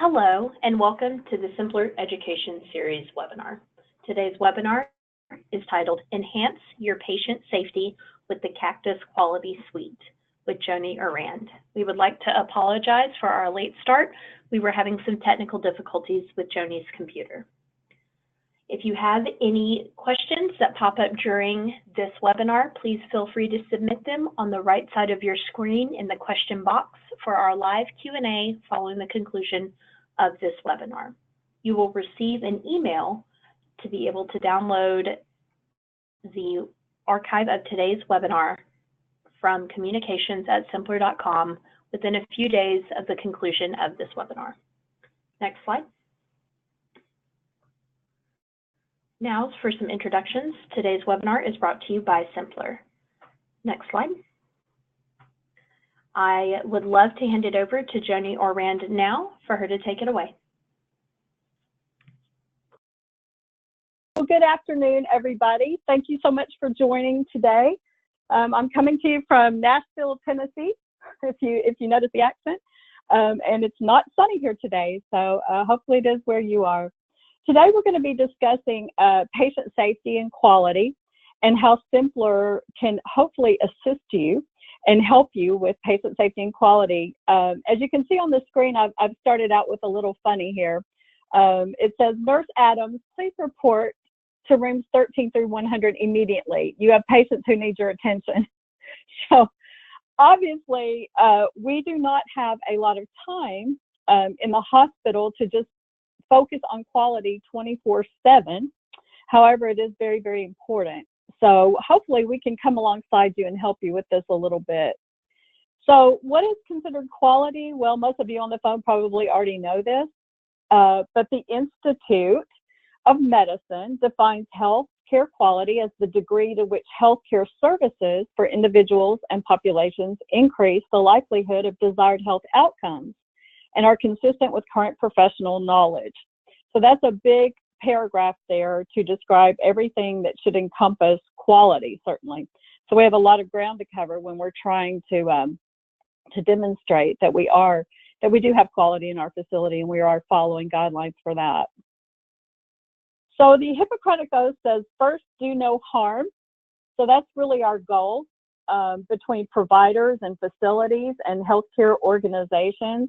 Hello, and welcome to the Simpler Education Series webinar. Today's webinar is titled Enhance Your Patient Safety with the Cactus Quality Suite with Joni Arand. We would like to apologize for our late start. We were having some technical difficulties with Joni's computer. If you have any questions that pop up during this webinar, please feel free to submit them on the right side of your screen in the question box for our live Q&A following the conclusion of this webinar. You will receive an email to be able to download the archive of today's webinar from communications@simpler.com within a few days of the conclusion of this webinar. Next slide. Now for some introductions. Today's webinar is brought to you by Simpler. Next slide. I would love to hand it over to Joni Arand now for her to take it away. Well, good afternoon, everybody. Thank you so much for joining today. I'm coming to you from Nashville, Tennessee, if you notice the accent, and it's not sunny here today, so hopefully it is where you are. Today we're going to be discussing patient safety and quality and how Simpler can hopefully assist you and help you with patient safety and quality. As you can see on the screen, I've started out with a little funny here. It says, Nurse Adams, please report to rooms 13 through 100 immediately. You have patients who need your attention. So obviously, we do not have a lot of time in the hospital to just focus on quality 24/7. However, it is very, very important. So hopefully we can come alongside you and help you with this a little bit. So what is considered quality? Well, most of you on the phone probably already know this, but the Institute of Medicine defines health care quality as the degree to which healthcare services for individuals and populations increase the likelihood of desired health outcomes and are consistent with current professional knowledge. So that's a big paragraph there to describe everything that should encompass quality, certainly. So we have a lot of ground to cover when we're trying to demonstrate that we do have quality in our facility and we are following guidelines for that. So the Hippocratic Oath says, first, do no harm. So that's really our goal between providers and facilities and healthcare organizations.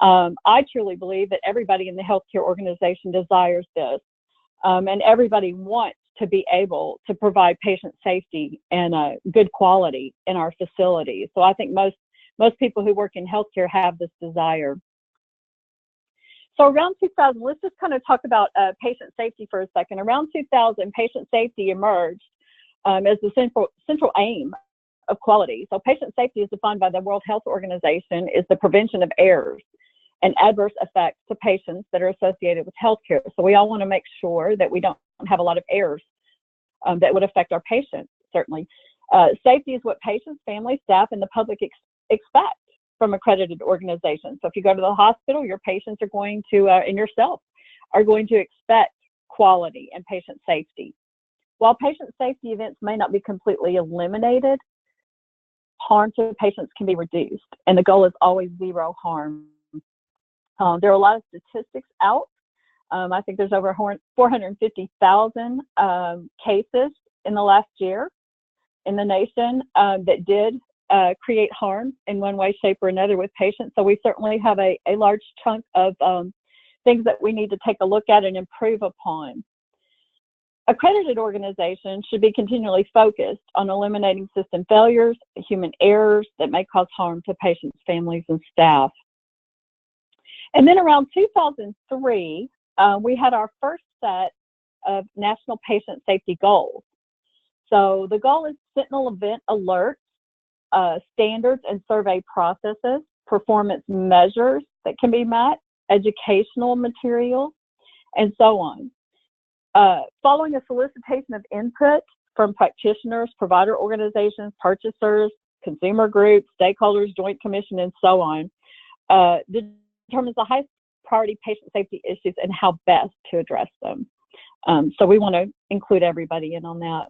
I truly believe that everybody in the healthcare organization desires this, and everybody wants to be able to provide patient safety and good quality in our facilities. So I think most people who work in healthcare have this desire. So around 2000, let's just kind of talk about patient safety for a second. Around 2000, patient safety emerged as the central aim of quality. So patient safety is defined by the World Health Organization is the prevention of errors and adverse effects to patients that are associated with healthcare. So we all want to make sure that we don't have a lot of errors that would affect our patients, certainly. Safety is what patients, families, staff, and the public expect from accredited organizations. So if you go to the hospital, your patients are going to, and yourself, are going to expect quality and patient safety. While patient safety events may not be completely eliminated, harm to patients can be reduced, and the goal is always zero harm. There are a lot of statistics out. I think there's over 450,000 cases in the last year in the nation that did create harm in one way, shape, or another with patients. So we certainly have a large chunk of things that we need to take a look at and improve upon. Accredited organizations should be continually focused on eliminating system failures, human errors that may cause harm to patients, families, and staff. And then around 2003, we had our first set of national patient safety goals. So the goal is Sentinel event alerts, standards and survey processes, performance measures that can be met, educational materials, and so on. Following a solicitation of input from practitioners, provider organizations, purchasers, consumer groups, stakeholders, Joint Commission, and so on, determines the highest priority patient safety issues and how best to address them. So we want to include everybody in on that.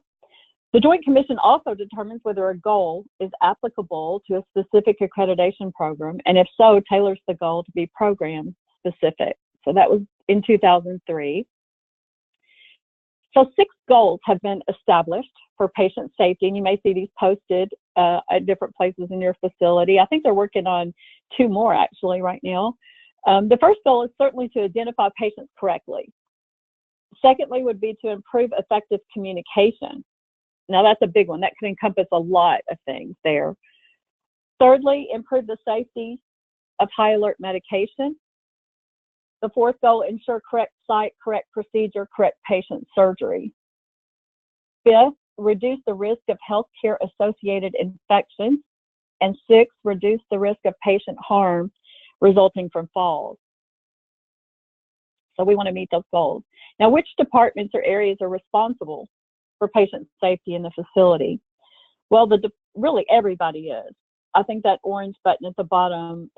The Joint Commission also determines whether a goal is applicable to a specific accreditation program, and if so, tailors the goal to be program specific. So that was in 2003. So 6 goals have been established for patient safety, and you may see these posted at different places in your facility. I think they're working on 2 more actually right now. The first goal is certainly to identify patients correctly. Secondly would be to improve effective communication. Now that's a big one. That could encompass a lot of things there. Thirdly, improve the safety of high alert medication. The fourth goal, ensure correct site, correct procedure, correct patient surgery. Fifth, reduce the risk of healthcare associated infections. And sixth, reduce the risk of patient harm resulting from falls. So we want to meet those goals. Now, which departments or areas are responsible for patient safety in the facility? Well, really everybody is. I think that orange button at the bottom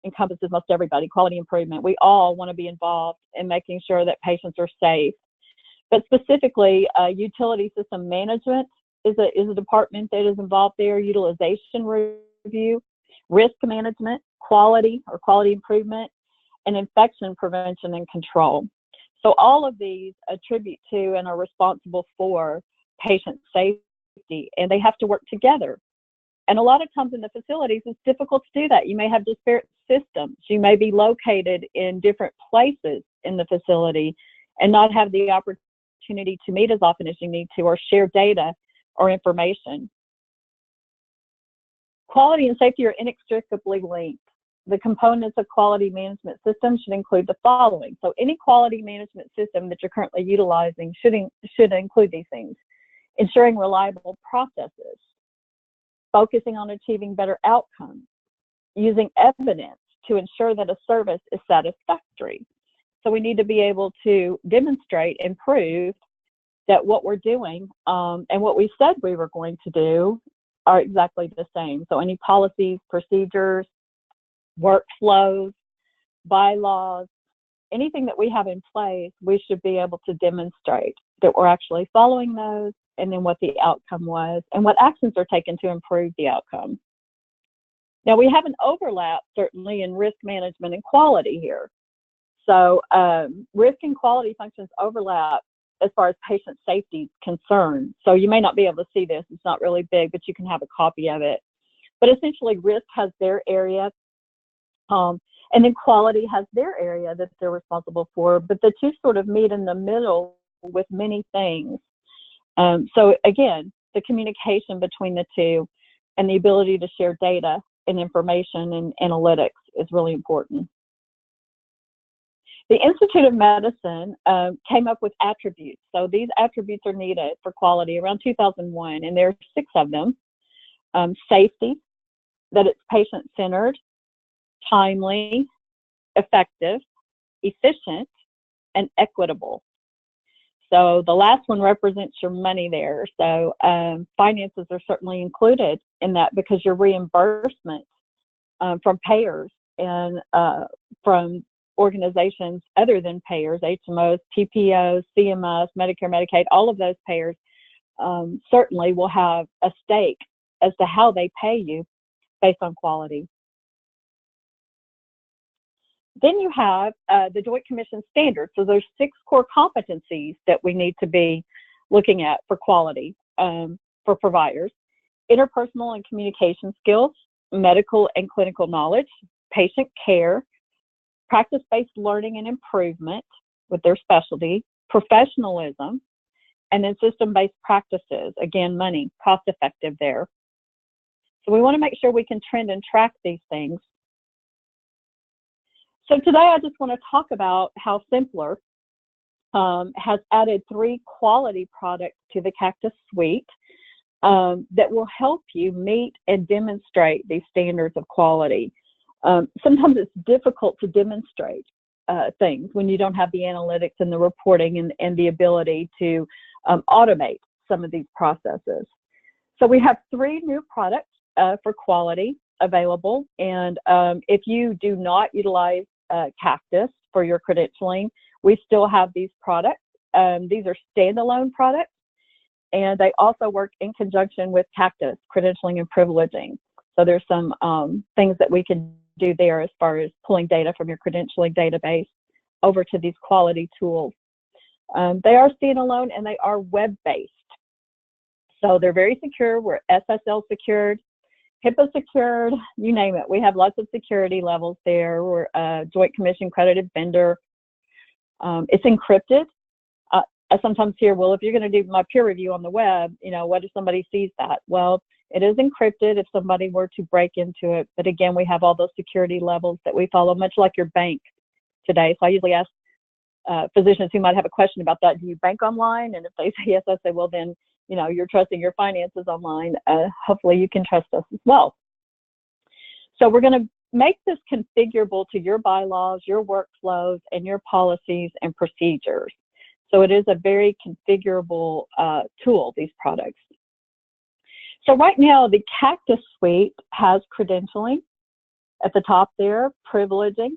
encompasses most everybody, quality improvement. We all want to be involved in making sure that patients are safe. But specifically, utility system management is a department that is involved there, utilization review, risk management, quality or quality improvement, and infection prevention and control. So all of these attribute to and are responsible for patient safety, and they have to work together. And a lot of times in the facilities, it's difficult to do that. You may have disparate systems. You may be located in different places in the facility and not have the opportunity to meet as often as you need to or share data or information. Quality and safety are inextricably linked. The components of quality management systems should include the following. So any quality management system that you're currently utilizing should include these things: ensuring reliable processes, focusing on achieving better outcomes, using evidence to ensure that a service is satisfactory. So we need to be able to demonstrate and prove that what we're doing and what we said we were going to do are exactly the same. So any policies, procedures, workflows, bylaws, anything that we have in place, we should be able to demonstrate that we're actually following those, and then what the outcome was, and what actions are taken to improve the outcome. Now, we have an overlap, certainly, in risk management and quality here. So risk and quality functions overlap as far as patient safety is concerned. So you may not be able to see this. It's not really big, but you can have a copy of it. But essentially, risk has their area, and then quality has their area that they're responsible for. But the two sort of meet in the middle with many things. So again, the communication between the two and the ability to share data and information and analytics is really important. The Institute of Medicine came up with attributes. So these attributes are needed for quality around 2001, and there are 6 of them. Safety, that it's patient-centered, timely, effective, efficient, and equitable. So the last one represents your money there. So finances are certainly included in that, because your reimbursement from payers and from organizations other than payers, HMOs, PPOs, CMS, Medicare, Medicaid, all of those payers certainly will have a stake as to how they pay you based on quality. Then you have the Joint Commission standards. So there's 6 core competencies that we need to be looking at for quality for providers: interpersonal and communication skills, medical and clinical knowledge, patient care, practice-based learning and improvement with their specialty, professionalism, and then system-based practices. Again, money, cost-effective there. So we want to make sure we can trend and track these things. So today I just want to talk about how Simpler has added 3 quality products to the Cactus suite that will help you meet and demonstrate these standards of quality. Sometimes it's difficult to demonstrate things when you don't have the analytics and the reporting and the ability to automate some of these processes. So we have 3 new products for quality available, and if you do not utilize Cactus for your credentialing, we still have these products. These are standalone products, and they also work in conjunction with Cactus credentialing and privileging. So there's some things that we can do there as far as pulling data from your credentialing database over to these quality tools. They are standalone and they are web-based. So they're very secure. We're SSL secured, HIPAA secured, you name it. We have lots of security levels there. We're a Joint Commission accredited vendor. It's encrypted. I sometimes hear, well, if you're going to do my peer review on the web, you know, what if somebody sees that? Well, it is encrypted if somebody were to break into it. But again, we have all those security levels that we follow, much like your bank today. So I usually ask physicians who might have a question about that, do you bank online? And if they say yes, I say, well, then, you know, you're trusting your finances online. Hopefully you can trust us as well. So we're going to make this configurable to your bylaws, your workflows, and your policies and procedures. So it is a very configurable tool, these products. So right now, the Cactus suite has credentialing at the top there, privileging.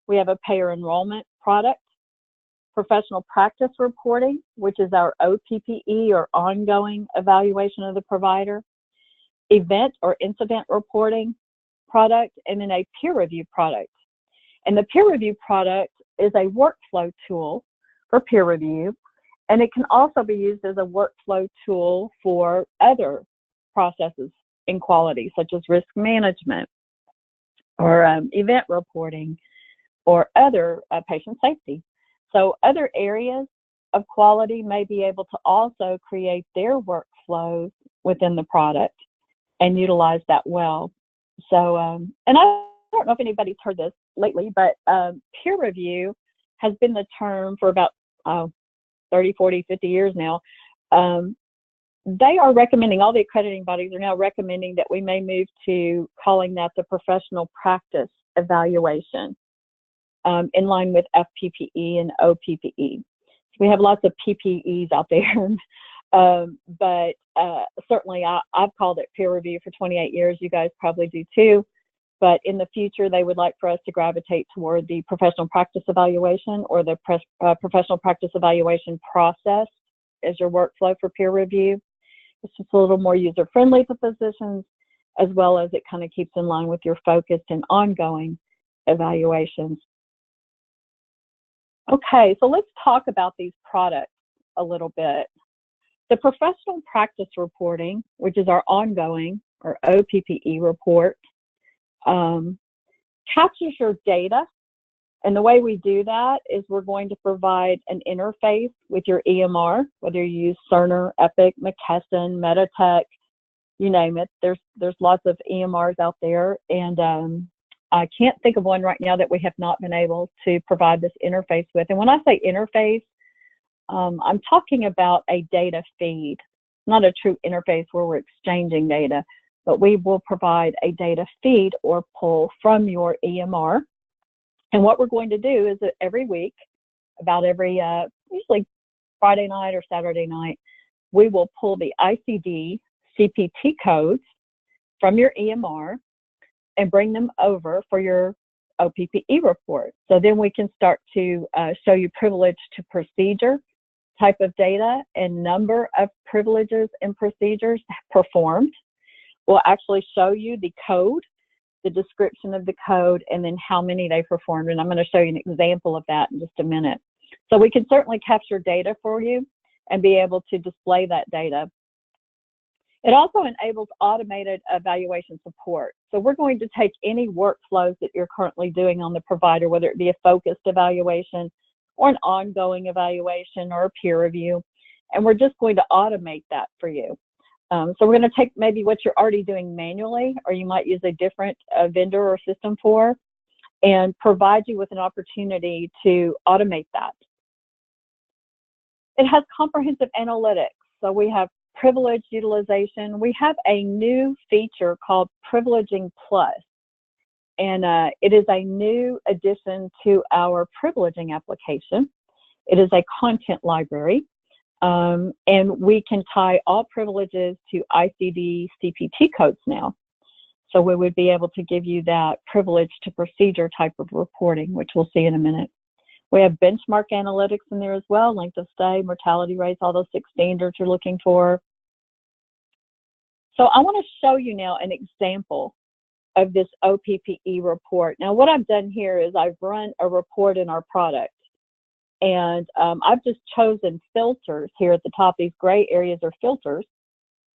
We have a payer enrollment product, professional practice reporting, which is our OPPE or ongoing evaluation of the provider, event or incident reporting product, and then a peer review product. And the peer review product is a workflow tool for peer review, and it can also be used as a workflow tool for other processes in quality, such as risk management or event reporting or other patient safety. So other areas of quality may be able to also create their workflows within the product and utilize that well. So, and I don't know if anybody's heard this lately, but peer review has been the term for about 30, 40, 50 years now. They are recommending, all the accrediting bodies are now recommending that we may move to calling that the professional practice evaluation in line with FPPE and OPPE. So we have lots of PPEs out there, but certainly I've called it peer review for 28 years. You guys probably do too. But in the future, they would like for us to gravitate toward the professional practice evaluation or the professional practice evaluation process as your workflow for peer review. It's just a little more user-friendly to physicians, as well as it kind of keeps in line with your focused and ongoing evaluations. Okay, so let's talk about these products a little bit. The professional practice reporting, which is our ongoing or OPPE report, captures your data, and the way we do that is we're going to provide an interface with your EMR, whether you use Cerner, Epic, McKesson, Meditech, you name it. There's lots of EMRs out there, and I can't think of one right now that we have not been able to provide this interface with. And when I say interface, I'm talking about a data feed, not a true interface where we're exchanging data, but we will provide a data feed or pull from your EMR. And what we're going to do is that every week, about every, usually Friday night or Saturday night, we will pull the ICD CPT codes from your EMR and bring them over for your OPPE report. So then we can start to show you privilege to procedure type of data and number of privileges and procedures performed. We'll actually show you the code, the description of the code, and then how many they performed. And I'm going to show you an example of that in just a minute. So we can certainly capture data for you and be able to display that data. It also enables automated evaluation support. So we're going to take any workflows that you're currently doing on the provider, whether it be a focused evaluation or an ongoing evaluation or a peer review, and we're just going to automate that for you. So we're going to take maybe what you're already doing manually, or you might use a different vendor or system for, and provide you with an opportunity to automate that. It has comprehensive analytics. So we have privilege utilization. We have a new feature called Privileging Plus, and it is a new addition to our privileging application. It is a content library. And we can tie all privileges to ICD CPT codes now. So we would be able to give you that privilege to procedure type of reporting, which we'll see in a minute. We have benchmark analytics in there as well, length of stay, mortality rates, all those 6 standards you're looking for. So I want to show you now an example of this OPPE report. Now, what I've done here is I've run a report in our product, and I've just chosen filters here at the top. These gray areas are filters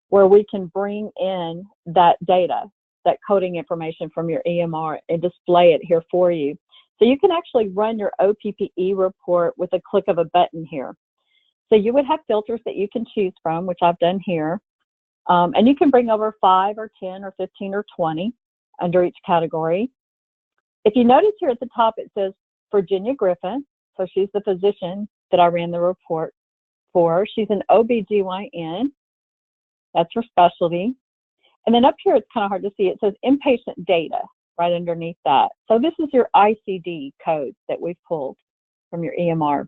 where we can bring in that data, that coding information from your EMR, and display it here for you. So you can actually run your OPPE report with a click of a button here. So you would have filters that you can choose from, which I've done here. And you can bring over 5 or 10 or 15 or 20 under each category. If you notice here at the top, it says Virginia Griffin. So she's the physician that I ran the report for. She's an OBGYN. That's her specialty. And then up here, it's kind of hard to see. It says inpatient data right underneath that. So this is your ICD code that we've pulled from your EMR.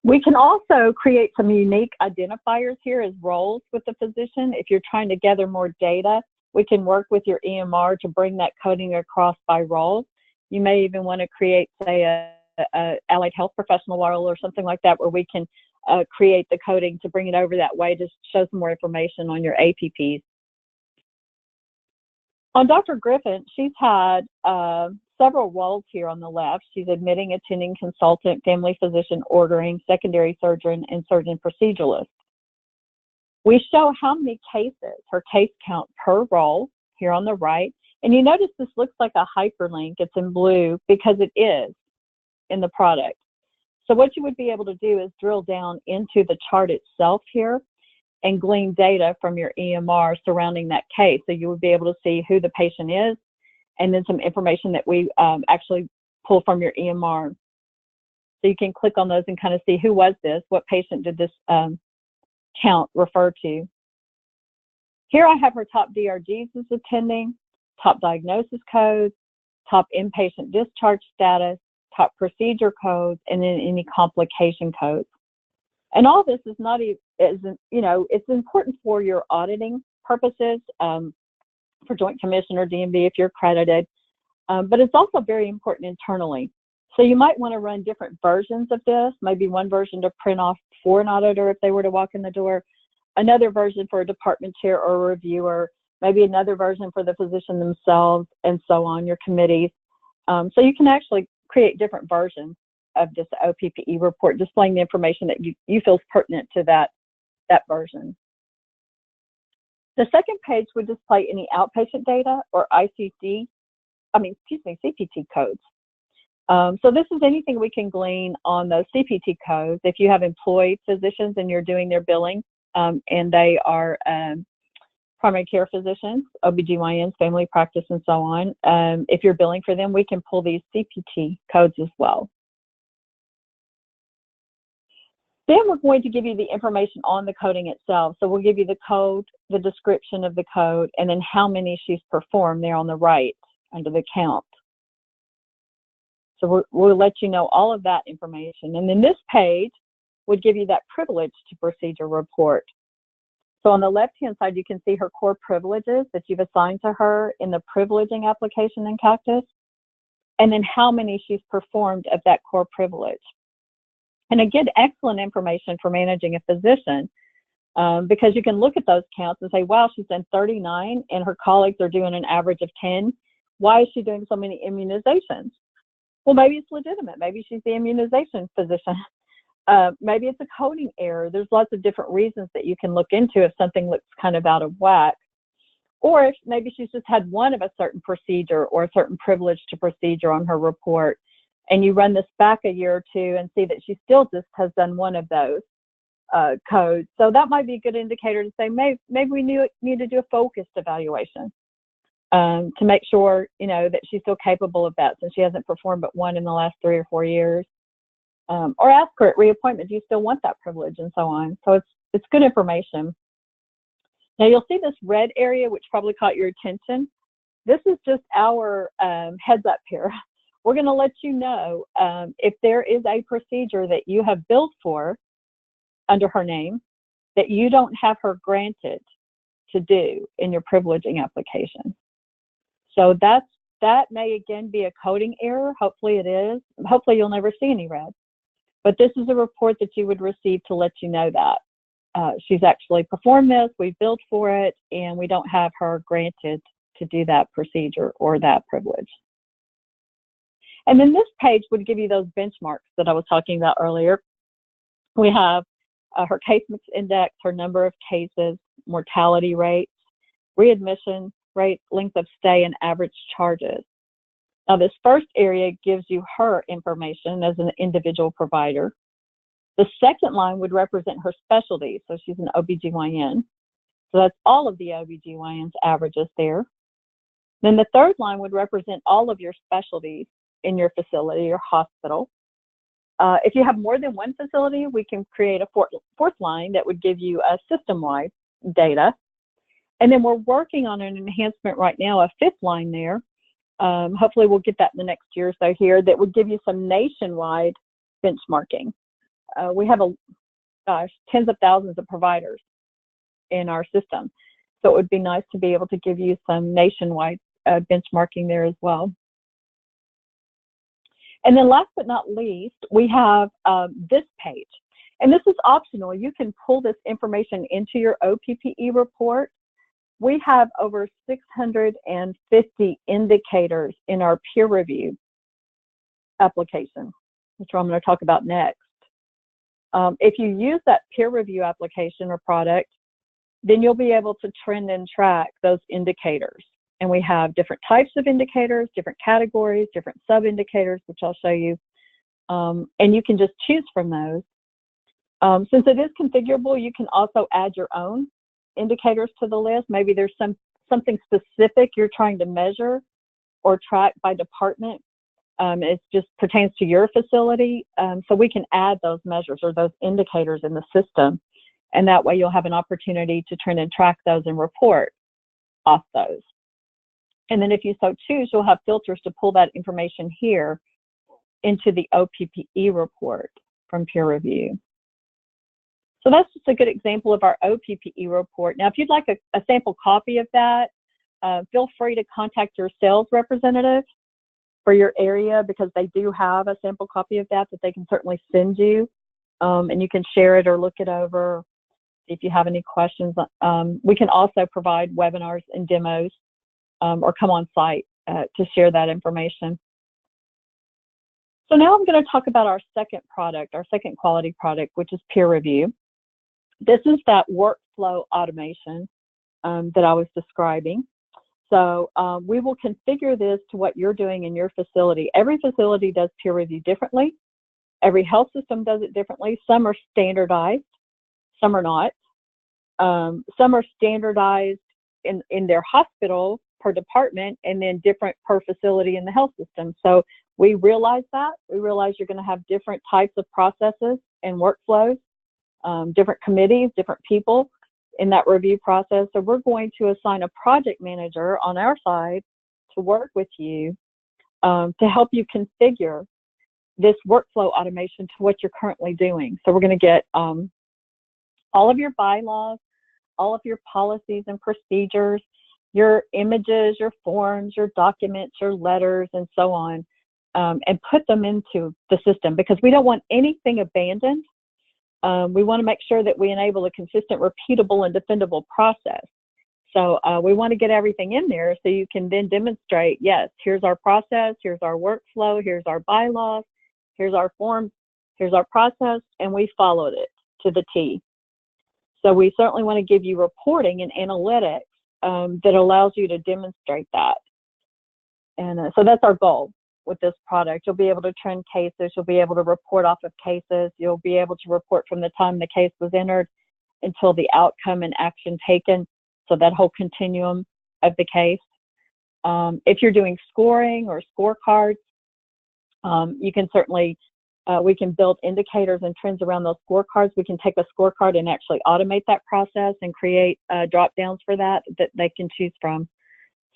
We can also create some unique identifiers here as roles with the physician. If you're trying to gather more data, we can work with your EMR to bring that coding across by role. You may even want to create, say, a allied health professional role or something like that, where we can create the coding to bring it over that way to show some more information on your APPs. On Dr. Griffin, she's had several roles here on the left. She's admitting, attending, consultant, family physician, ordering, secondary surgeon, and surgeon proceduralist. We show how many cases, her case count per role here on the right. And you notice this looks like a hyperlink. It's in blue because it is in the product. So what you would be able to do is drill down into the chart itself here and glean data from your EMR surrounding that case. So you would be able to see who the patient is, and then some information that we actually pull from your EMR. So you can click on those and kind of see who was this, what patient did this count refer to. Here I have her top DRGs as attending, top diagnosis codes, top inpatient discharge status, top procedure codes, and then any complication codes. And all this is not even, it's important for your auditing purposes, for Joint Commission or DMV if you're accredited, but it's also very important internally. So you might want to run different versions of this, maybe one version to print off for an auditor if they were to walk in the door, another version for a department chair or a reviewer, maybe another version for the physician themselves, and so on, your committees. So you can actually create different versions of this OPPE report, displaying the information that you feel is pertinent to that version. The second page would display any outpatient data or CPT codes. So this is anything we can glean on those CPT codes. If you have employed physicians and you're doing their billing, and they are primary care physicians, OBGYNs, family practice, and so on, if you're billing for them, we can pull these CPT codes as well. Then we're going to give you the information on the coding itself. So we'll give you the code, the description of the code, and then how many she's performed there on the right under the count. So we'll let you know all of that information. And then this page would give you that privilege to procedure report. So on the left-hand side, you can see her core privileges that you've assigned to her in the privileging application in Cactus, and then how many she's performed of that core privilege. And again, excellent information for managing a physician, because you can look at those counts and say, wow, she's done 39 and her colleagues are doing an average of 10. Why is she doing so many immunizations? Well, maybe it's legitimate. Maybe she's the immunization physician. Maybe it's a coding error. There's lots of different reasons that you can look into if something looks kind of out of whack. Or if maybe she's just had one of a certain procedure or a certain privilege to procedure on her report, and you run this back a year or two and see that she still just has done one of those codes. So that might be a good indicator to say, maybe we need to do a focused evaluation to make sure, that she's still capable of that, since she hasn't performed but one in the last 3 or 4 years. Or ask her at reappointment, do you still want that privilege, and so on. So it's good information. Now you'll see this red area, which probably caught your attention. This is just our heads up here. We're going to let you know if there is a procedure that you have billed for under her name that you don't have her granted to do in your privileging application. So that may again be a coding error. Hopefully it is. Hopefully you'll never see any red. But this is a report that you would receive to let you know that she's actually performed this, we've billed for it, and we don't have her granted to do that procedure or that privilege. And then this page would give you those benchmarks that I was talking about earlier. We have her case mix index, her number of cases, mortality rates, readmission rate, length of stay, and average charges. Now, this first area gives you her information as an individual provider. The second line would represent her specialty. So she's an OBGYN. So that's all of the OBGYN's averages there. Then the third line would represent all of your specialties in your facility or hospital. If you have more than one facility, we can create a fourth line that would give you a system-wide data. And then we're working on an enhancement right now, a fifth line there. Hopefully we'll get that in the next year or so here, that would give you some nationwide benchmarking. We have tens of thousands of providers in our system. So it would be nice to be able to give you some nationwide benchmarking there as well. And then last but not least, we have this page. And this is optional. You can pull this information into your OPPE report. We have over 650 indicators in our peer review application, which I'm going to talk about next. If you use that peer review application or product, then you'll be able to trend and track those indicators. And we have different types of indicators, different categories, different sub-indicators, which I'll show you. And you can just choose from those. Since it is configurable, you can also add your own indicators to the list. Maybe there's something specific you're trying to measure or track by department. It just pertains to your facility. So we can add those measures or those indicators in the system. And that way you'll have an opportunity to trend and track those and report off those. And then if you so choose, you'll have filters to pull that information here into the OPPE report from peer review. So that's just a good example of our OPPE report. Now, if you'd like a sample copy of that, feel free to contact your sales representative for your area, because they do have a sample copy of that they can certainly send you. And you can share it or look it over if you have any questions. We can also provide webinars and demos or come on site to share that information. So now I'm going to talk about our second product, our second quality product, which is peer review. This is that workflow automation that I was describing. So we will configure this to what you're doing in your facility. Every facility does peer review differently. Every health system does it differently. Some are standardized, some are not. Some are standardized in their hospital per department, and then different per facility in the health system. So we realize that. We realize you're going to have different types of processes and workflows, different committees, different people in that review process. So we're going to assign a project manager on our side to work with you to help you configure this workflow automation to what you're currently doing. So we're going to get all of your bylaws, all of your policies and procedures, your images, your forms, your documents, your letters, and so on, and put them into the system, because we don't want anything abandoned. We want to make sure that we enable a consistent, repeatable, and defendable process. So we want to get everything in there so you can then demonstrate, yes, here's our process, here's our workflow, here's our bylaws, here's our forms, here's our process, and we followed it to the T. So we certainly want to give you reporting and analytics that allows you to demonstrate that. And so that's our goal with this product. You'll be able to trend cases, you'll be able to report off of cases, you'll be able to report from the time the case was entered until the outcome and action taken, so that whole continuum of the case. If you're doing scoring or scorecards, you can certainly, we can build indicators and trends around those scorecards. We can take a scorecard and actually automate that process and create drop downs for that they can choose from.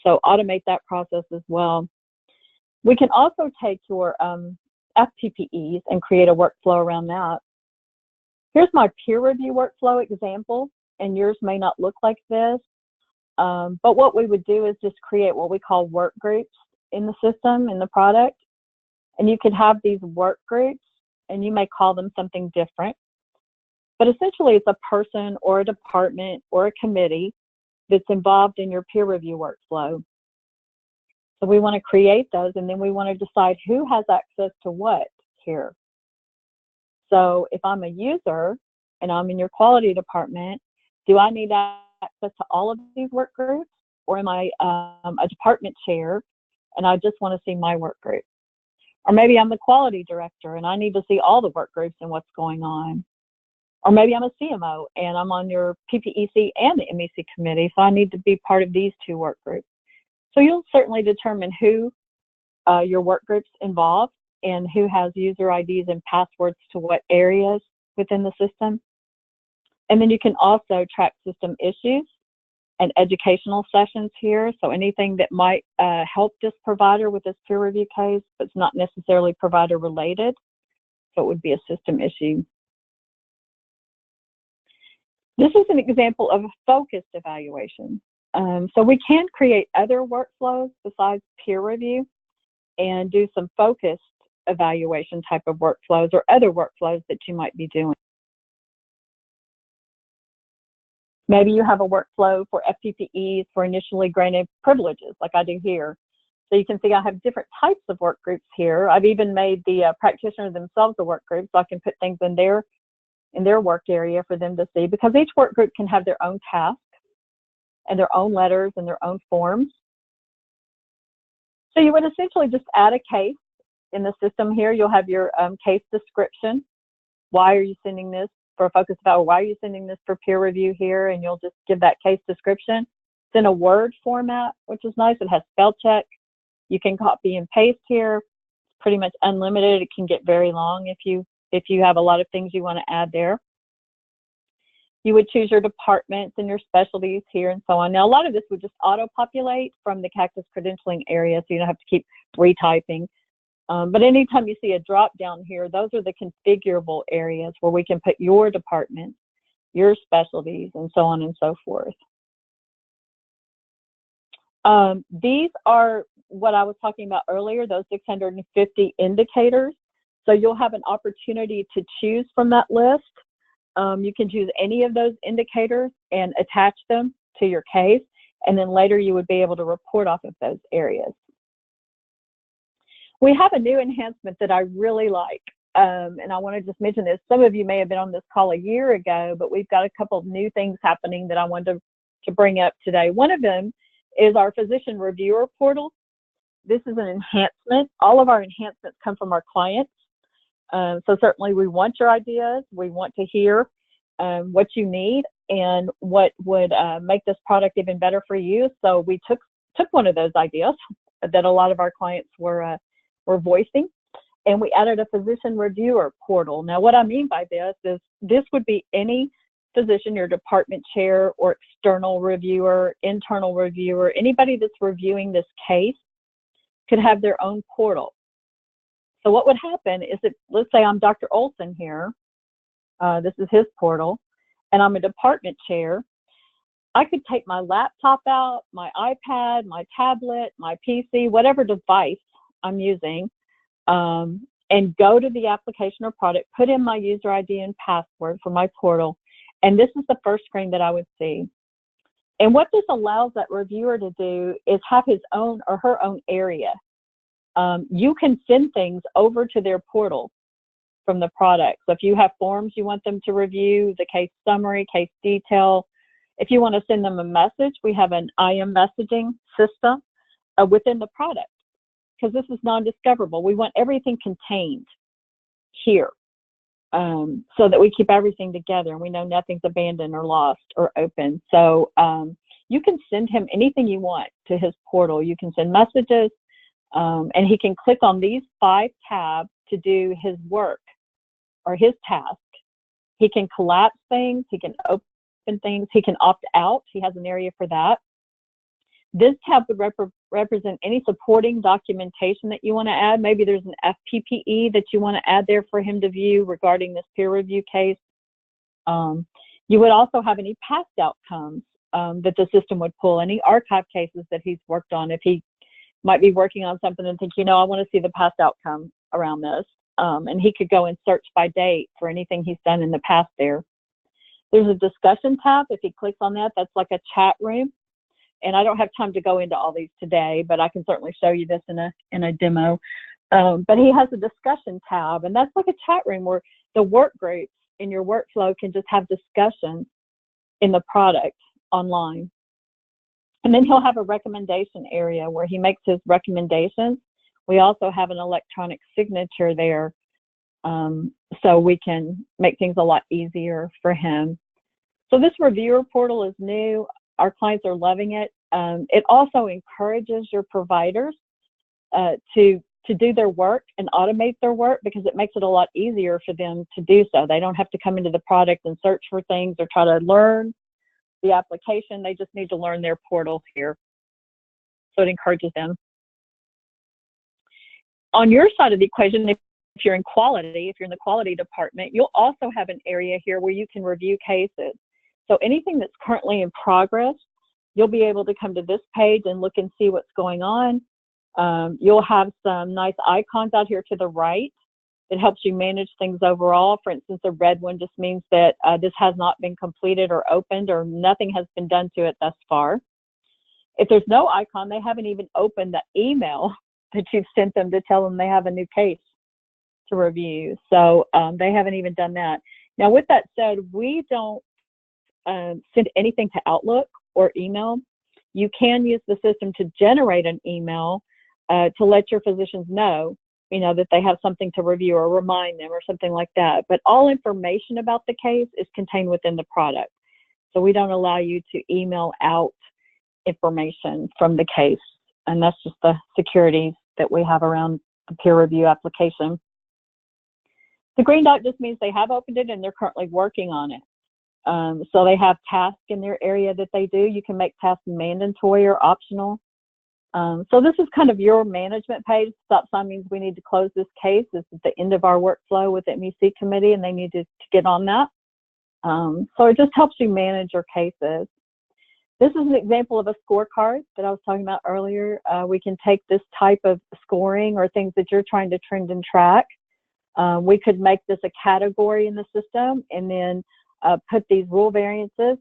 So automate that process as well. We can also take your FPPEs and create a workflow around that. Here's my peer review workflow example, and yours may not look like this. But what we would do is just create what we call work groups in the system, in the product. And you can have these work groups, and you may call them something different. But essentially, it's a person or a department or a committee that's involved in your peer review workflow. So we want to create those, and then we want to decide who has access to what here. So if I'm a user and I'm in your quality department, do I need access to all of these work groups? Or am I a department chair and I just want to see my work group? Or maybe I'm the quality director and I need to see all the work groups and what's going on. Or maybe I'm a CMO and I'm on your PPEC and the MEC committee, so I need to be part of these two work groups. So you'll certainly determine who your work groups involve and who has user IDs and passwords to what areas within the system. And then you can also track system issues and educational sessions here. So anything that might help this provider with this peer review case, but it's not necessarily provider related. So it would be a system issue. This is an example of a focused evaluation. So we can create other workflows besides peer review and do some focused evaluation type of workflows or other workflows that you might be doing. Maybe you have a workflow for FPPEs for initially granted privileges, like I do here. So you can see I have different types of work groups here. I've even made the practitioner themselves a work group, so I can put things in their work area for them to see, because each work group can have their own tasks and their own letters and their own forms. So you would essentially just add a case in the system here. You'll have your case description. Why are you sending this for a focus eval? Why are you sending this for peer review here? And you'll just give that case description. It's in a Word format, which is nice. It has spell check. You can copy and paste here. It's pretty much unlimited. It can get very long if you have a lot of things you want to add there. You would choose your departments and your specialties here and so on. Now, a lot of this would just auto-populate from the Cactus credentialing area, so you don't have to keep retyping. But anytime you see a drop down here, those are the configurable areas where we can put your departments, your specialties, and so on and so forth. These are what I was talking about earlier, those 650 indicators. So you'll have an opportunity to choose from that list. You can choose any of those indicators and attach them to your case, and then later you would be able to report off of those areas. We have a new enhancement that I really like, and I want to just mention this. Some of you may have been on this call a year ago, but we've got a couple of new things happening that I wanted to bring up today. One of them is our physician reviewer portal. This is an enhancement. All of our enhancements come from our clients. So certainly we want your ideas. We want to hear what you need and what would make this product even better for you. So we took one of those ideas that a lot of our clients were voicing, and we added a physician reviewer portal. Now, what I mean by this is this would be any physician, your department chair or external reviewer, internal reviewer, anybody that's reviewing this case could have their own portal. So what would happen is that, let's say I'm Dr. Olson here, this is his portal, and I'm a department chair. I could take my laptop out, my iPad, my tablet, my PC, whatever device I'm using, and go to the application or product, put in my user ID and password for my portal, and this is the first screen that I would see. And what this allows that reviewer to do is have his own or her own area. You can send things over to their portal from the product. So if you have forms you want them to review, the case summary, case detail, if you want to send them a message, we have an IM messaging system within the product, because this is non-discoverable. We want everything contained here so that we keep everything together and we know nothing's abandoned or lost or open. So you can send him anything you want to his portal. You can send messages, and he can click on these 5 tabs to do his work or his task. He can collapse things, he can open things, he can opt out. He has an area for that. This tab would represent any supporting documentation that you want to add. Maybe there's an FPPE that you want to add there for him to view regarding this peer review case. You would also have any past outcomes that the system would pull, any archive cases that he's worked on. If he might be working on something and think, you know, I want to see the past outcome around this. And he could go and search by date for anything he's done in the past there. There's a discussion tab. If he clicks on that, that's like a chat room. And I don't have time to go into all these today, but I can certainly show you this in a demo. But he has a discussion tab, and that's like a chat room where the work groups in your workflow can just have discussions in the product online. And then he'll have a recommendation area where he makes his recommendations. We also have an electronic signature there, so we can make things a lot easier for him. So this reviewer portal is new. Our clients are loving it. It also encourages your providers to do their work and automate their work, because it makes it a lot easier for them to do so. They don't have to come into the product and search for things or try to learn the application. They just need to learn their portal here. So it encourages them. On your side of the equation, if you're in quality, if you're in the quality department, you'll also have an area here where you can review cases. So anything that's currently in progress, you'll be able to come to this page and look and see what's going on. You'll have some nice icons out here to the right. It helps you manage things overall. For instance, a red one just means that this has not been completed or opened, or nothing has been done to it thus far. If there's no icon, they haven't even opened the email that you've sent them to tell them they have a new case to review. So they haven't even done that. Now, with that said, we don't send anything to Outlook or email. You can use the system to generate an email to let your physicians know, that they have something to review or remind them or something like that. But all information about the case is contained within the product. So we don't allow you to email out information from the case. And that's just the security that we have around the peer review application. The green dot just means they have opened it and they're currently working on it. So they have tasks in their area that they do. You can make tasks mandatory or optional. So this is kind of your management page. Stop sign means we need to close this case. This is the end of our workflow with the MEC committee, and they need to get on that. So it just helps you manage your cases. This is an example of a scorecard that I was talking about earlier. We can take this type of scoring or things that you're trying to trend and track. We could make this a category in the system and then put these rule variances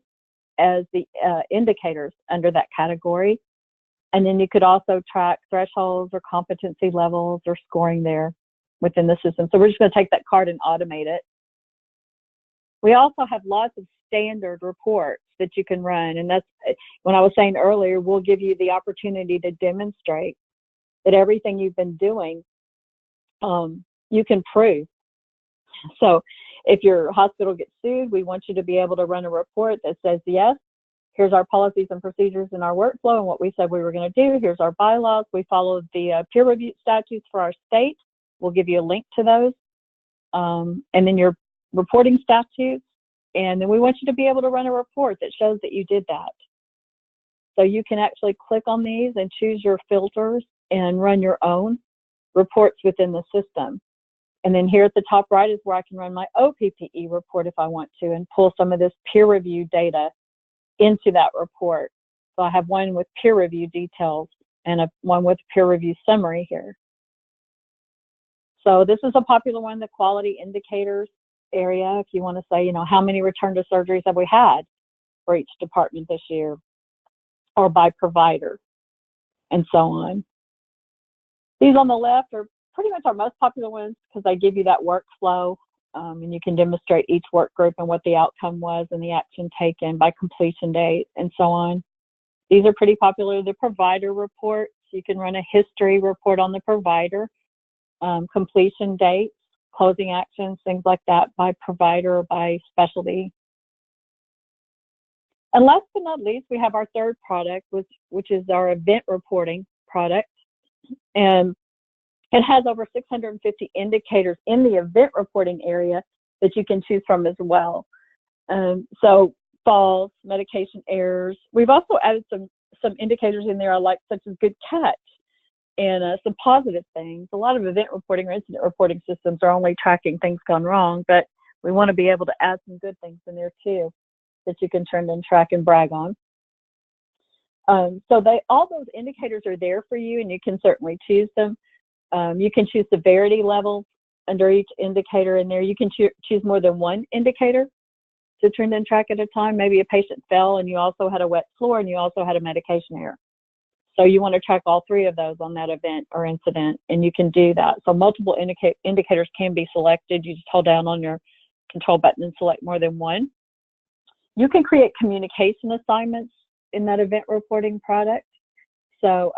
as the indicators under that category. And then you could also track thresholds or competency levels or scoring there within the system. So we're just going to take that card and automate it. We also have lots of standard reports that you can run. And that's when I was saying earlier, we'll give you the opportunity to demonstrate that everything you've been doing, you can prove. So if your hospital gets sued, we want you to be able to run a report that says, yes, here's our policies and procedures in our workflow and what we said we were going to do. Here's our bylaws. We followed the peer review statutes for our state. We'll give you a link to those. And then your reporting statutes. And then we want you to be able to run a report that shows that you did that. So you can actually click on these and choose your filters and run your own reports within the system. And then here at the top right is where I can run my OPPE report if I want to and pull some of this peer review data into that report. So I have one with peer review details and one with peer review summary here. So this is a popular one, the quality indicators area. If you want to say, how many return to surgeries have we had for each department this year, or by provider, and so on. These on the left are pretty much our most popular ones because they give you that workflow, and you can demonstrate each work group and what the outcome was and the action taken by completion date and so on. These are pretty popular. The provider reports, you can run a history report on the provider, completion dates, closing actions, things like that by provider or by specialty. And last but not least, we have our third product, which is our event reporting product. And it has over 650 indicators in the event reporting area that you can choose from as well. So falls, medication errors. We've also added some indicators in there I like, such as good catch and some positive things. A lot of event reporting or incident reporting systems are only tracking things gone wrong, but we want to be able to add some good things in there too that you can trend and track and brag on. So all those indicators are there for you, and you can certainly choose them. You can choose severity levels under each indicator in there. You can choose more than one indicator. to trend and track at a time. Maybe a patient fell and you also had a wet floor and you also had a medication error. So you want to track all three of those on that event or incident, and you can do that. So multiple indicators can be selected. You just hold down on your control button and select more than one. You can create communication assignments in that event reporting product. So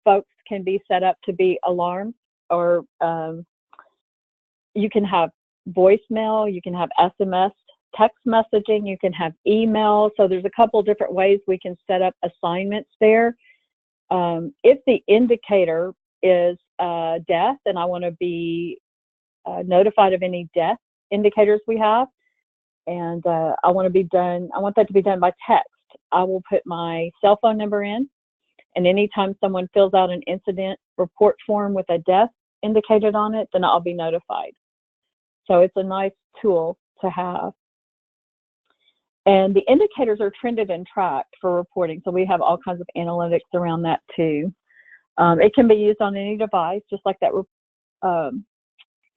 folks can be set up to be alarmed, or you can have voicemail, you can have SMS, text messaging, you can have email. So there's a couple of different ways we can set up assignments there. If the indicator is death, and I want to be notified of any death indicators we have, and I want that to be done by text, I will put my cell phone number in, and anytime someone fills out an incident report form with a death indicated on it, then I'll be notified. So it's a nice tool to have. And the indicators are trended and tracked for reporting. So we have all kinds of analytics around that too. It can be used on any device, just like that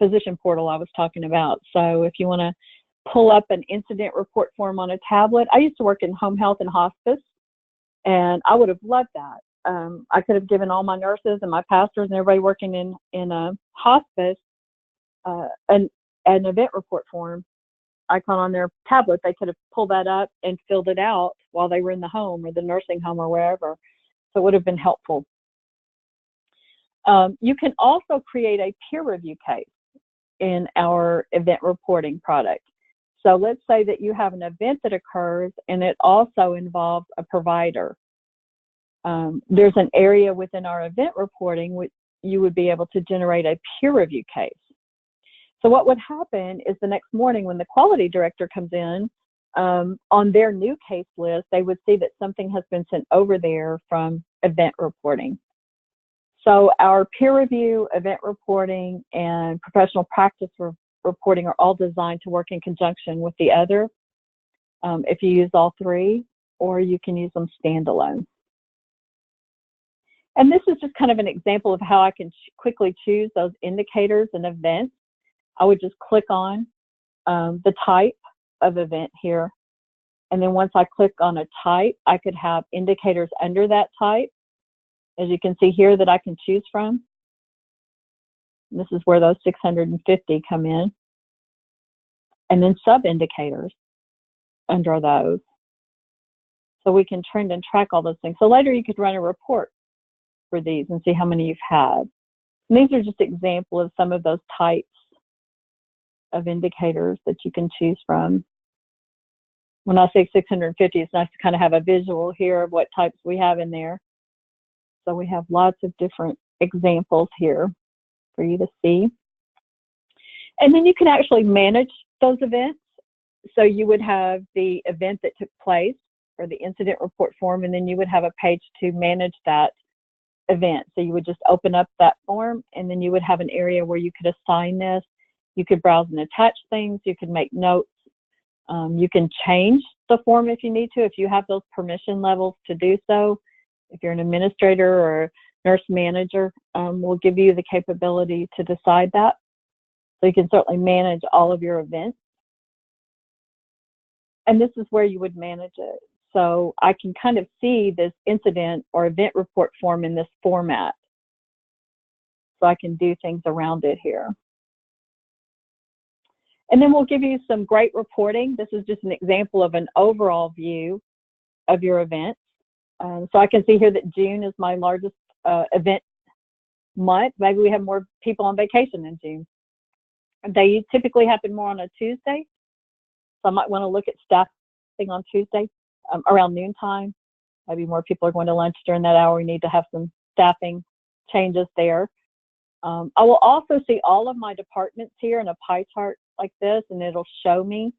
physician portal I was talking about. So if you want to pull up an incident report form on a tablet, I used to work in home health and hospice, and I would have loved that. I could have given all my nurses and my pastors and everybody working in a hospice an event report form icon on their tablet. They could have pulled that up and filled it out while they were in the home or the nursing home or wherever. So it would have been helpful. You can also create a peer review case in our event reporting product. So let's say that you have an event that occurs and it also involves a provider. There's an area within our event reporting which you would be able to generate a peer review case. So what would happen is the next morning when the quality director comes in, on their new case list, they would see that something has been sent over there from event reporting. So our peer review, event reporting, and professional practice reporting are all designed to work in conjunction with the other. If you use all three, or you can use them standalone. And this is just kind of an example of how I can quickly choose those indicators and events. I would just click on the type of event here. And then once I click on a type, I could have indicators under that type, as you can see here, that I can choose from. And this is where those 650 come in. And then sub-indicators under those. So we can trend and track all those things. So later you could run a report for these and see how many you've had. And these are just examples of some of those types of indicators that you can choose from. When I say 650, it's nice to kind of have a visual here of what types we have in there. So we have lots of different examples here for you to see. And then you can actually manage those events. So you would have the event that took place, or the incident report form, and then you would have a page to manage that event. So you would just open up that form, and then you would have an area where you could assign this. You could browse and attach things. You could make notes. You can change the form if you need to, if you have those permission levels to do so. If you're an administrator or nurse manager, we'll give you the capability to decide that. So you can certainly manage all of your events. And this is where you would manage it. So I can kind of see this incident or event report form in this format. So I can do things around it here. And then we'll give you some great reporting. This is just an example of an overall view of your events. So I can see here that June is my largest event month. Maybe we have more people on vacation in June. They typically happen more on a Tuesday. So I might want to look at staffing on Tuesday around noontime. Maybe more people are going to lunch during that hour. We need to have some staffing changes there. I will also see all of my departments here in a pie chart like this, and it'll show me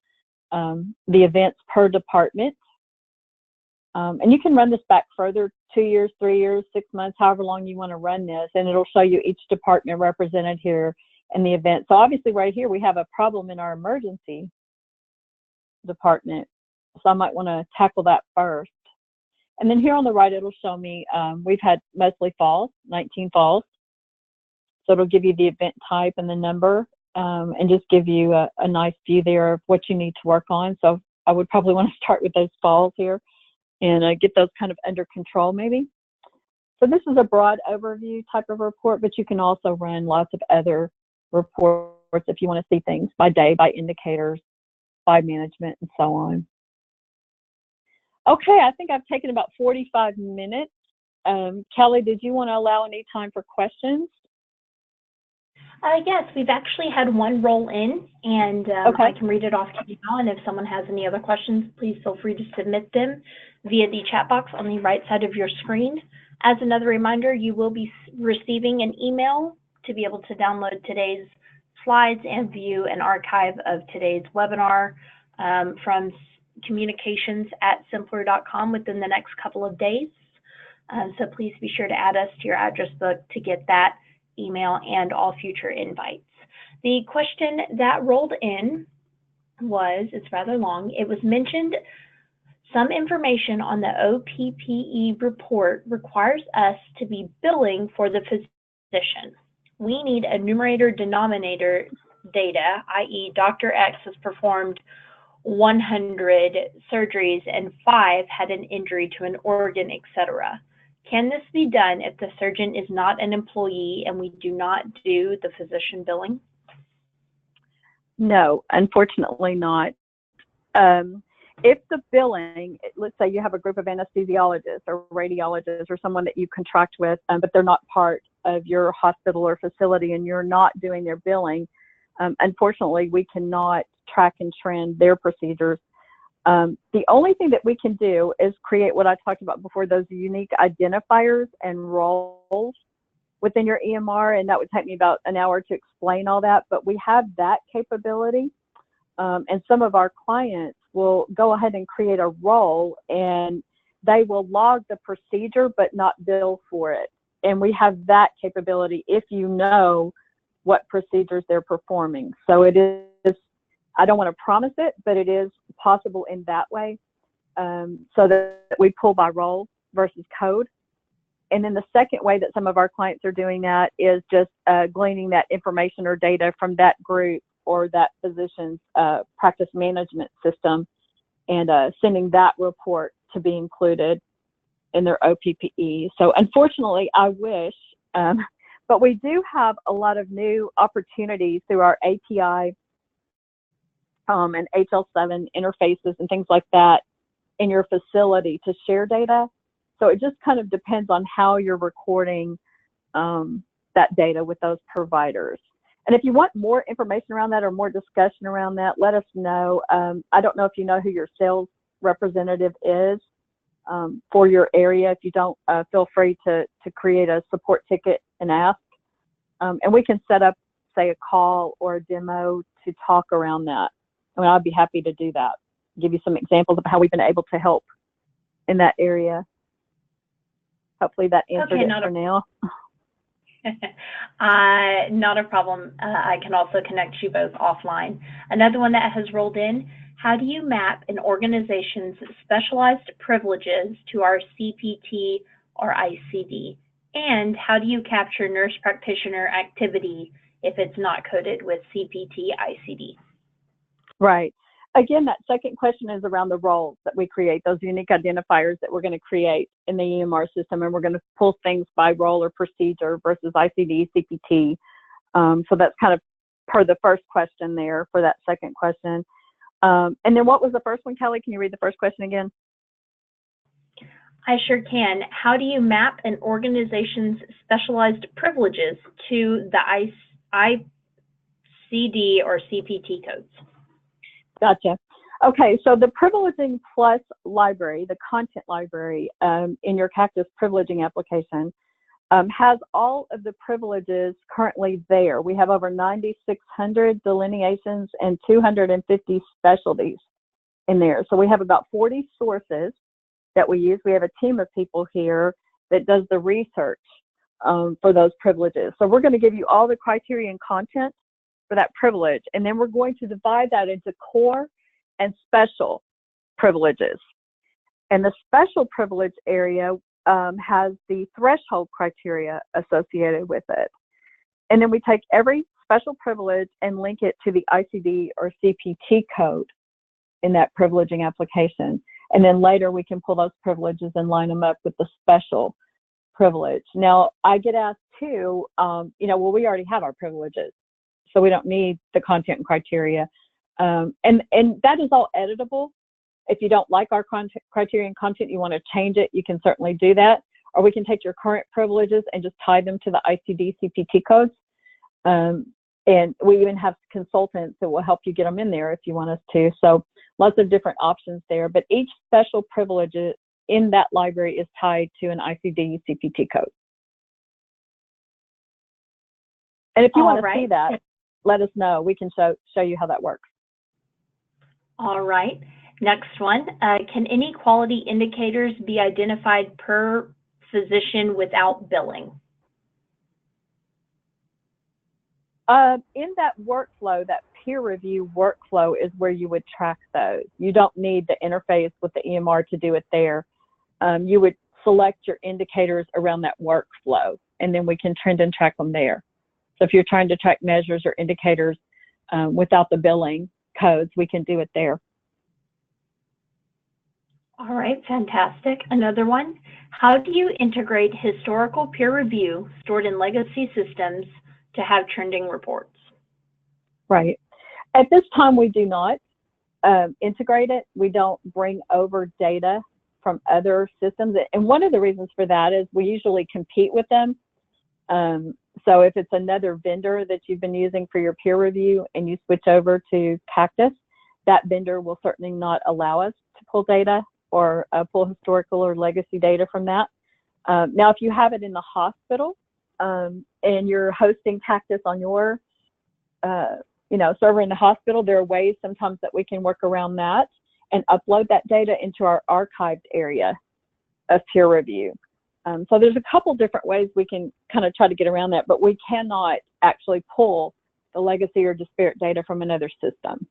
the events per department. And you can run this back further, 2 years, 3 years, 6 months, however long you want to run this, and it'll show you each department represented here in the event. So obviously right here we have a problem in our emergency department, so I might want to tackle that first. And then here on the right it'll show me we've had mostly falls, 19 falls. So it'll give you the event type and the number, and just give you a nice view there of what you need to work on. So I would probably want to start with those falls here and get those kind of under control maybe. So this is a broad overview type of report, but you can also run lots of other reports if you want to see things by day, by indicators, by management, and so on. Okay, I think I've taken about 45 minutes. Kelly, did you want to allow any time for questions? Yes, we've actually had one roll in, and Okay. I can read it off to you now, and if someone has any other questions, please feel free to submit them via the chat box on the right side of your screen. As another reminder, you will be receiving an email to be able to download today's slides and view an archive of today's webinar from communications@simpler.com within the next couple of days. So please be sure to add us to your address book to get that email and all future invites. The question that rolled in was, it's rather long, it was mentioned some information on the OPPE report requires us to be billing for the physician. We need a numerator denominator data, i.e. Dr. X has performed 100 surgeries and 5 had an injury to an organ, etc. Can this be done if the surgeon is not an employee and we do not do the physician billing? No, unfortunately not. If the billing, let's say you have a group of anesthesiologists or radiologists or someone that you contract with, but they're not part of your hospital or facility and you're not doing their billing, unfortunately, we cannot track and trend their procedures. The only thing that we can do is create what I talked about before, those unique identifiers and roles within your EMR, and that would take me about an hour to explain all that, but we have that capability. And some of our clients will go ahead and create a role and they will log the procedure but not bill for it. And we have that capability if you know what procedures they're performing. So it is, I don't want to promise it, but it is possible in that way, so that we pull by role versus code. And then the second way that some of our clients are doing that is just gleaning that information or data from that group or that physician's practice management system and sending that report to be included in their OPPE. So unfortunately, I wish, but we do have a lot of new opportunities through our API and HL7 interfaces and things like that in your facility to share data. So it just kind of depends on how you're recording that data with those providers. And if you want more information around that or more discussion around that, let us know. I don't know if you know who your sales representative is for your area. If you don't, feel free to create a support ticket and ask. And we can set up, say, a call or a demo to talk around that. I mean, I'd be happy to do that. Give you some examples of how we've been able to help in that area. Hopefully that answered it for now. Not a problem. I can also connect you both offline. Another one that has rolled in, how do you map an organization's specialized privileges to our CPT or ICD? And how do you capture nurse practitioner activity if it's not coded with CPT, ICD? Right. Again, that second question is around the roles that we create, those unique identifiers that we're going to create in the EMR system, and we're going to pull things by role or procedure versus ICD, CPT. So that's kind of per the first question there for that second question. And then what was the first one, Kelly? Can you read the first question again? I sure can. How do you map an organization's specialized privileges to the ICD or CPT codes? Gotcha. Okay, so the Privileging Plus library, the content library in your Cactus privileging application has all of the privileges currently there. We have over 9,600 delineations and 250 specialties in there. So we have about 40 sources that we use. We have a team of people here that does the research for those privileges. So we're going to give you all the criteria and content for that privilege, and then we're going to divide that into core and special privileges. And the special privilege area has the threshold criteria associated with it. And then we take every special privilege and link it to the ICD or CPT code in that privileging application. And then later we can pull those privileges and line them up with the special privilege. Now, I get asked too, well, we already have our privileges, so we don't need the content and criteria. And that is all editable. If you don't like our criteria and content, you want to change it, you can certainly do that. Or we can take your current privileges and just tie them to the ICD CPT codes. And we even have consultants that will help you get them in there if you want us to. So lots of different options there. But each special privilege in that library is tied to an ICD CPT code. And if you want to see that, let us know. We can show you how that works. All right. Next one. Can any quality indicators be identified per physician without billing? In that workflow, that peer review workflow is where you would track those. You don't need the interface with the EMR to do it there. You would select your indicators around that workflow, and then we can trend and track them there. So if you're trying to track measures or indicators without the billing codes, we can do it there. All right, fantastic. Another one. How do you integrate historical peer review stored in legacy systems to have trending reports? Right. At this time, we do not integrate it. We don't bring over data from other systems. And one of the reasons for that is we usually compete with them. So if it's another vendor that you've been using for your peer review and you switch over to Cactus, that vendor will certainly not allow us to pull data or pull historical or legacy data from that. Now, if you have it in the hospital and you're hosting Cactus on your server in the hospital, there are ways sometimes that we can work around that and upload that data into our archived area of peer review. So there's a couple different ways we can kind of try to get around that, but we cannot actually pull the legacy or disparate data from another system.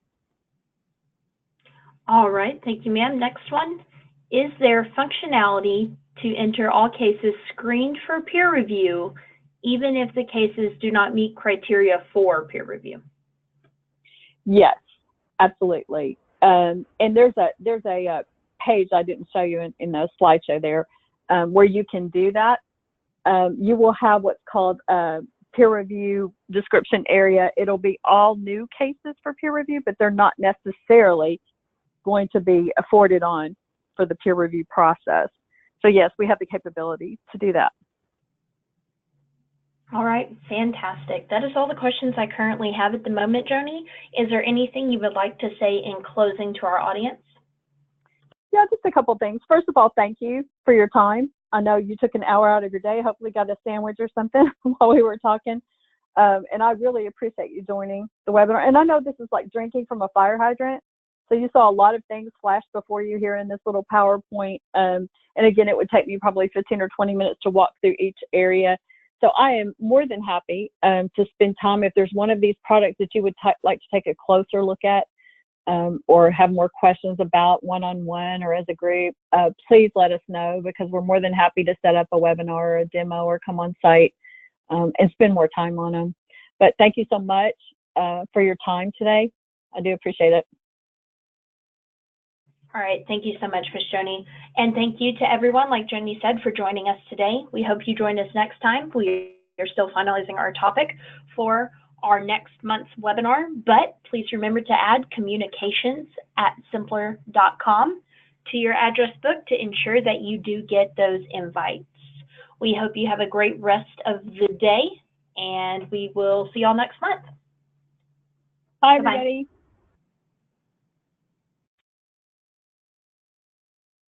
All right, thank you, ma'am. Next one. Is there functionality to enter all cases screened for peer review, even if the cases do not meet criteria for peer review? Yes, absolutely. And there's a page I didn't show you in the slideshow there where you can do that. You will have what's called a peer review description area. It'll be all new cases for peer review, but they're not necessarily going to be afforded on for the peer review process. So yes, we have the capability to do that. All right, fantastic. That is all the questions I currently have at the moment, Joni. Is there anything you would like to say in closing to our audience? Yeah, just a couple things. First of all, thank you for your time. I know you took an hour out of your day, hopefully got a sandwich or something while we were talking. And I really appreciate you joining the webinar. And I know this is like drinking from a fire hydrant. So you saw a lot of things flash before you here in this little PowerPoint. And again, it would take me probably 15 or 20 minutes to walk through each area. So I am more than happy to spend time. If there's one of these products that you would like to take a closer look at or have more questions about one-on-one or as a group, please let us know, because we're more than happy to set up a webinar or a demo or come on site and spend more time on them. But thank you so much for your time today. I do appreciate it. All right, thank you so much, Ms. Joni. And thank you to everyone, like Joni said, for joining us today. We hope you join us next time. We are still finalizing our topic for our next month's webinar, but please remember to add communications@simpler.com to your address book to ensure that you do get those invites. We hope you have a great rest of the day, and we will see y'all next month. Bye, everybody.